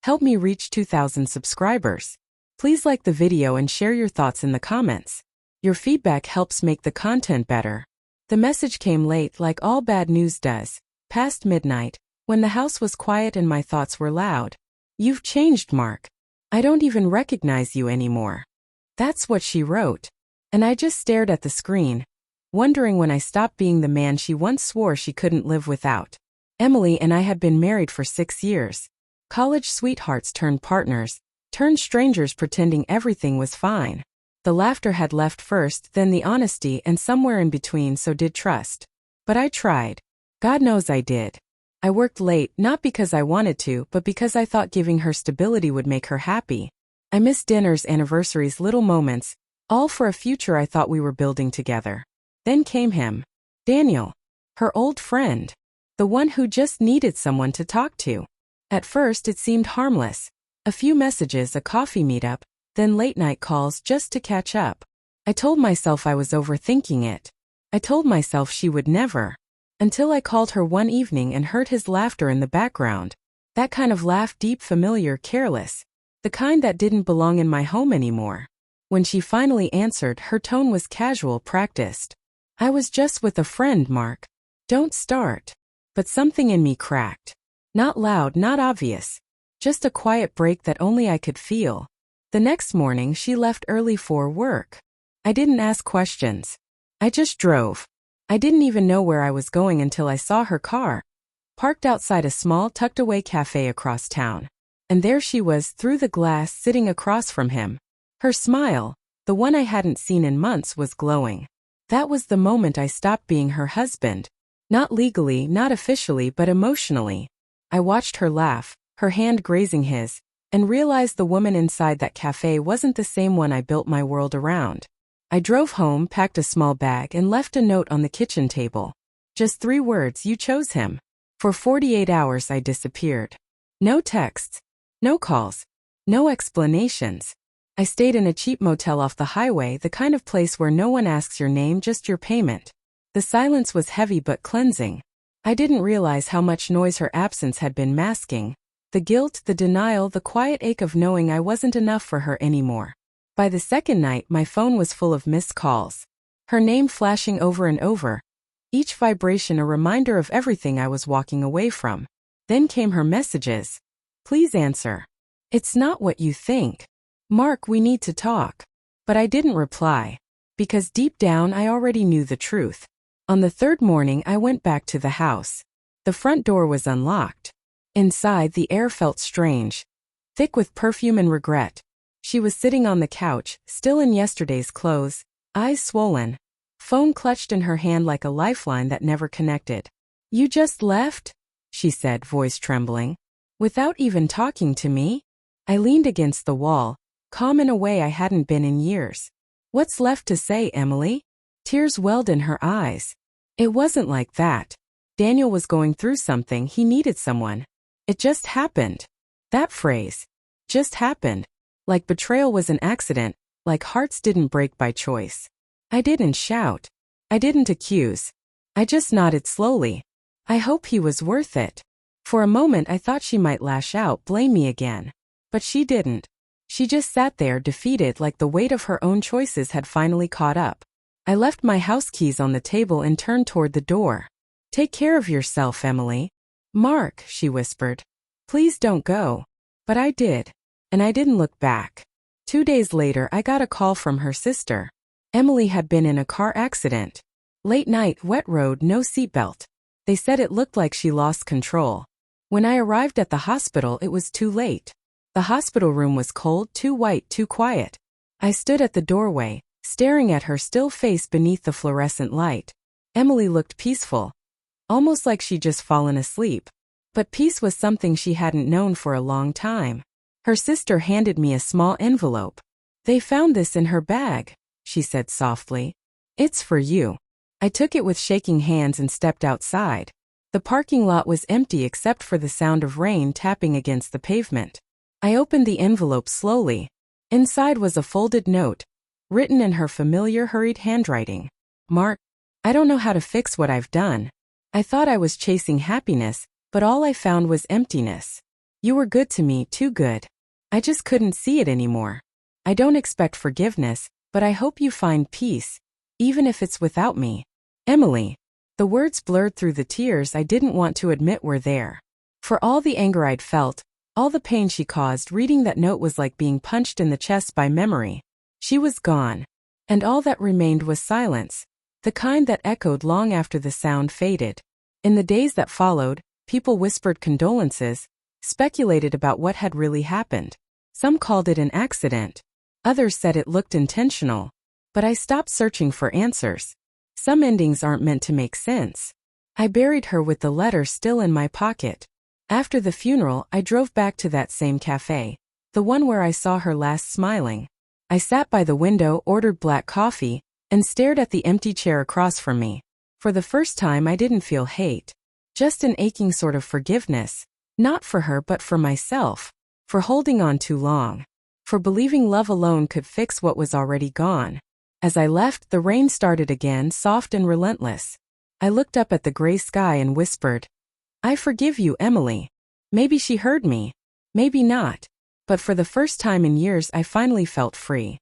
Help me reach 2,000 subscribers. Please like the video and share your thoughts in the comments. Your feedback helps make the content better. The message came late like all bad news does, past midnight, when the house was quiet and my thoughts were loud. You've changed, Mark. I don't even recognize you anymore. That's what she wrote. And I just stared at the screen, wondering when I stopped being the man she once swore she couldn't live without. Emily and I had been married for 6 years. College sweethearts turned partners, turned strangers pretending everything was fine. The laughter had left first, then the honesty, and somewhere in between so did trust. But I tried. God knows I did. I worked late, not because I wanted to, but because I thought giving her stability would make her happy. I missed dinners, anniversaries, little moments, all for a future I thought we were building together. Then came him. Daniel. Her old friend. The one who just needed someone to talk to. At first it seemed harmless. A few messages, a coffee meetup, then late-night calls just to catch up. I told myself I was overthinking it. I told myself she would never. Until I called her one evening and heard his laughter in the background. That kind of laugh, deep, familiar, careless. The kind that didn't belong in my home anymore. When she finally answered, her tone was casual, practiced. I was just with a friend, Mark. Don't start. But something in me cracked. Not loud, not obvious. Just a quiet break that only I could feel. The next morning she left early for work. I didn't ask questions. I just drove. I didn't even know where I was going until I saw her car, parked outside a small tucked-away cafe across town. And there she was, through the glass, sitting across from him. Her smile, the one I hadn't seen in months, was glowing. That was the moment I stopped being her husband. Not legally, not officially, but emotionally. I watched her laugh, her hand grazing his, and realized the woman inside that cafe wasn't the same one I built my world around. I drove home, packed a small bag, and left a note on the kitchen table. Just 3 words: you chose him. For 48 hours I disappeared. No texts. No calls. No explanations. I stayed in a cheap motel off the highway, the kind of place where no one asks your name, just your payment. The silence was heavy but cleansing. I didn't realize how much noise her absence had been masking. The guilt, the denial, the quiet ache of knowing I wasn't enough for her anymore. By the second night, my phone was full of missed calls. Her name flashing over and over. Each vibration a reminder of everything I was walking away from. Then came her messages. Please answer. It's not what you think. Mark, we need to talk. But I didn't reply. Because deep down I already knew the truth. On the 3rd morning I went back to the house. The front door was unlocked. Inside the air felt strange. Thick with perfume and regret. She was sitting on the couch, still in yesterday's clothes, eyes swollen. Phone clutched in her hand like a lifeline that never connected. You just left? She said, voice trembling. Without even talking to me? I leaned against the wall, calm in a way I hadn't been in years. What's left to say, Emily? Tears welled in her eyes. It wasn't like that. Daniel was going through something, he needed someone. It just happened. That phrase. Just happened. Like betrayal was an accident, like hearts didn't break by choice. I didn't shout. I didn't accuse. I just nodded slowly. I hope he was worth it. For a moment I thought she might lash out, blame me again. But she didn't. She just sat there, defeated, like the weight of her own choices had finally caught up. I left my house keys on the table and turned toward the door. Take care of yourself, Emily. Mark, she whispered. Please don't go. But I did. And I didn't look back. 2 days later I got a call from her sister. Emily had been in a car accident. Late night, wet road, no seatbelt. They said it looked like she lost control. When I arrived at the hospital it was too late. The hospital room was cold, too white, too quiet. I stood at the doorway, staring at her still face beneath the fluorescent light. Emily looked peaceful. Almost like she'd just fallen asleep. But peace was something she hadn't known for a long time. Her sister handed me a small envelope. They found this in her bag, she said softly. It's for you. I took it with shaking hands and stepped outside. The parking lot was empty except for the sound of rain tapping against the pavement. I opened the envelope slowly. Inside was a folded note, written in her familiar, hurried handwriting. Mark, I don't know how to fix what I've done. I thought I was chasing happiness, but all I found was emptiness. You were good to me, too good. I just couldn't see it anymore. I don't expect forgiveness, but I hope you find peace, even if it's without me. Emily. The words blurred through the tears I didn't want to admit were there. For all the anger I'd felt, all the pain she caused, reading that note was like being punched in the chest by memory. She was gone. And all that remained was silence, the kind that echoed long after the sound faded. In the days that followed, people whispered condolences, speculated about what had really happened. Some called it an accident. Others said it looked intentional. But I stopped searching for answers. Some endings aren't meant to make sense. I buried her with the letter still in my pocket. After the funeral, I drove back to that same cafe, the one where I saw her last smiling. I sat by the window, ordered black coffee, and stared at the empty chair across from me. For the first time, I didn't feel hate. Just an aching sort of forgiveness. Not for her but for myself. For holding on too long. For believing love alone could fix what was already gone. As I left, the rain started again, soft and relentless. I looked up at the gray sky and whispered, I forgive you, Emily. Maybe she heard me. Maybe not. But for the first time in years I finally felt free.